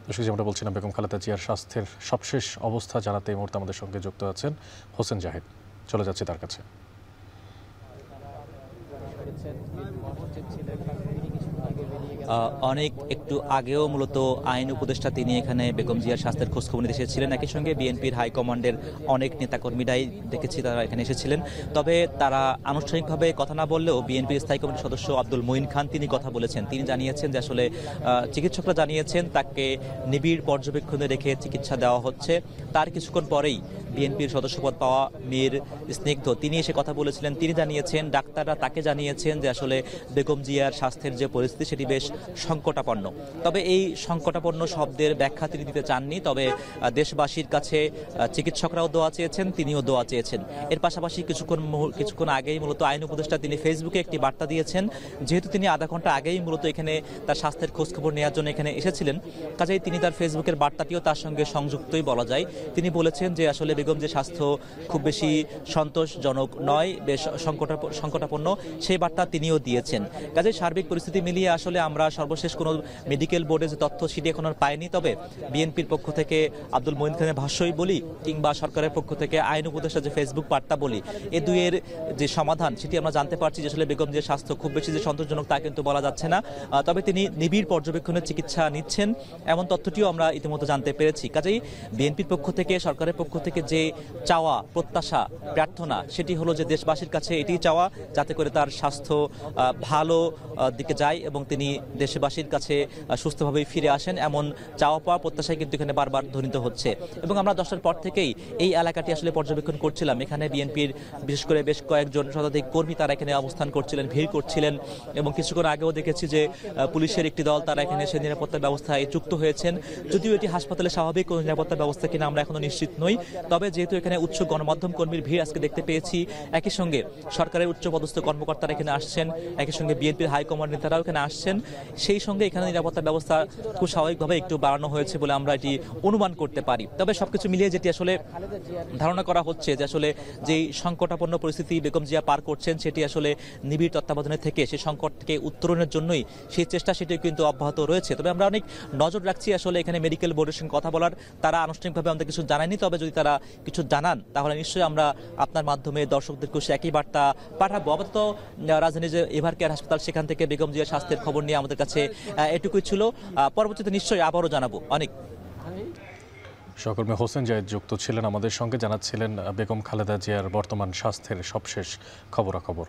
দর্শক, যেমনটা বলছিলাম, বেগম খালেদা জিয়ার স্বাস্থ্যের সবশেষ অবস্থা জানাতে এই মুহূর্তে আমাদের সঙ্গে যুক্ত আছেন হোসেন জাহিদ। চলে যাচ্ছি তার কাছে। অনেক একটু আগেও মূলত আইন উপদেষ্টা তিনি এখানে বেগম জিয়ার স্বাস্থ্যের খোঁজখবর নিতে এসেছিলেন। একই সঙ্গে বিএনপির হাইকমান্ডের অনেক নেতাকর্মীরাই দেখেছি তারা এখানে এসেছিলেন। তবে তারা আনুষ্ঠানিকভাবে কথা না বললেও বিএনপির স্থায়ী কমিটির সদস্য আব্দুল মঈন খান তিনি কথা বলেছেন। তিনি জানিয়েছেন যে আসলে চিকিৎসকরা জানিয়েছেন তাকে নিবিড় পর্যবেক্ষণে রেখে চিকিৎসা দেওয়া হচ্ছে। তার কিছুক্ষণ পরেই বিএনপির সদস্যপদ পাওয়া মীর স্নিগ্ধ তিনি এসে কথা বলেছিলেন। তিনি জানিয়েছেন ডাক্তাররা তাকে জানিয়েছেন যে আসলে বেগম জিয়ার স্বাস্থ্যের যে পরিস্থিতি সেটি বেশ সংকটাপন্ন। তবে এই সংকটাপন্ন শব্দের ব্যাখ্যা তিনি দিতে চাননি। তবে দেশবাসীর কাছে চিকিৎসকরাও দোয়া চেয়েছেন, তিনিও দোয়া চেয়েছেন। এর পাশাপাশি কিছুক্ষণ আগেই মূলত আইন উপদেষ্টা তিনি ফেসবুকে একটি বার্তা দিয়েছেন। যেহেতু তিনি আধা ঘন্টা আগেই মূলত এখানে তার স্বাস্থ্যের খোঁজখবর নেওয়ার জন্য এখানে এসেছিলেন, কাজেই তিনি তার ফেসবুকের বার্তাটিও তার সঙ্গে সংযুক্তই বলা যায়। তিনি বলেছেন যে আসলে বেগম যে স্বাস্থ্য খুব বেশি সন্তোষজনক নয়, বেশ সংকটাপন্ন, সেই বার্তা তিনিও দিয়েছেন। কাজেই সার্বিক পরিস্থিতি মিলিয়ে আসলে আমরা সর্বশেষ কোনো মেডিকেল বোর্ডের যে তথ্য সেটি এখন আর পাইনি। তবে বিএনপির পক্ষ থেকে আব্দুল মঈন খানের ভাষ্যই বলি কিংবা সরকারের পক্ষ থেকে আইন উপদেষ্টা যে ফেসবুক বার্তা বলি, এ দুইয়ের যে সমাধান সেটি আমরা জানতে পারছি যে আসলে বেগম যে স্বাস্থ্য খুব বেশি যে সন্তোষজনক তা কিন্তু বলা যাচ্ছে না। তবে তিনি নিবিড় পর্যবেক্ষণের চিকিৎসা নিচ্ছেন এমন তথ্যটিও আমরা ইতিমধ্যে জানতে পেরেছি। কাজেই বিএনপির পক্ষ থেকে সরকারের পক্ষ থেকে যে চাওয়া, প্রত্যাশা, প্রার্থনা সেটি হলো যে দেশবাসীর কাছে এটি চাওয়া যাতে করে তার স্বাস্থ্য ভালো দিকে যায় এবং তিনি দেশবাসীর কাছে সুস্থভাবেই ফিরে আসেন, এমন চাওয়া পাওয়া প্রত্যাশায় কিন্তু এখানে বারবার ধ্বনিত হচ্ছে। এবং আমরা 10টার পর থেকেই এই এলাকাটি আসলে পর্যবেক্ষণ করছিলাম। এখানে বিএনপির বিশেষ করে বেশ কয়েকজন শতাধিক কর্মী তারা এখানে অবস্থান করছিলেন, ভিড় করছিলেন। এবং কিছুক্ষণ আগেও দেখেছি যে পুলিশের একটি দল তারা এখানে এসে নিরাপত্তা ব্যবস্থায় যুক্ত হয়েছেন। যদিও এটি হাসপাতালে স্বাভাবিক কোনো নিরাপত্তা ব্যবস্থা কিনা আমরা এখনো নিশ্চিত নই। তবে যেহেতু এখানে উচ্চ গণমাধ্যম কর্মীর ভিড় আজকে দেখতে পেয়েছি, একই সঙ্গে সরকারের উচ্চপদস্থ কর্মকর্তারা এখানে আসছেন, একই সঙ্গে বিএনপির হাইকমান্ড নেতারাও এখানে আসছেন, সেই সঙ্গে এখানে নিরাপত্তা ব্যবস্থা খুব স্বাভাবিকভাবে একটু বাড়ানো হয়েছে বলে আমরা এটি অনুমান করতে পারি। তবে সবকিছু মিলিয়ে যেটি আসলে ধারণা করা হচ্ছে যে আসলে যেই সংকটাপন্ন পরিস্থিতি বেগম জিয়া পার করছেন সেটি আসলে নিবিড় তত্ত্বাবধানে থেকে সেই সংকট থেকে উত্তরণের জন্যই সেই চেষ্টা সেটি কিন্তু অব্যাহত রয়েছে। তবে আমরা অনেক নজর রাখছি আসলে এখানে মেডিকেল বোর্ডের সঙ্গে কথা বলার। তারা আনুষ্ঠানিকভাবে আমাদের কিছু জানায়নি, তবে যদি তারা কিছু জানান তাহলে নিশ্চয়ই আমরা আপনার মাধ্যমে দর্শকদেরকে একই বার্তা পাঠাবো। আপাতত রাজধানীর যে এভার কেয়ার হাসপাতাল সেখান থেকে বেগম জিয়ার স্বাস্থ্যের খবর নিয়ে আমাদের কাছে এটুকুই ছিল। পরবর্তীতে নিশ্চয়ই আবারও জানাবো। অনেক সহকর্মী হোসেন জাহিদ যুক্ত ছিলেন আমাদের সঙ্গে, জানাচ্ছিলেন বেগম খালেদা জিয়ার বর্তমান স্বাস্থ্যের সবশেষ খবরাখবর।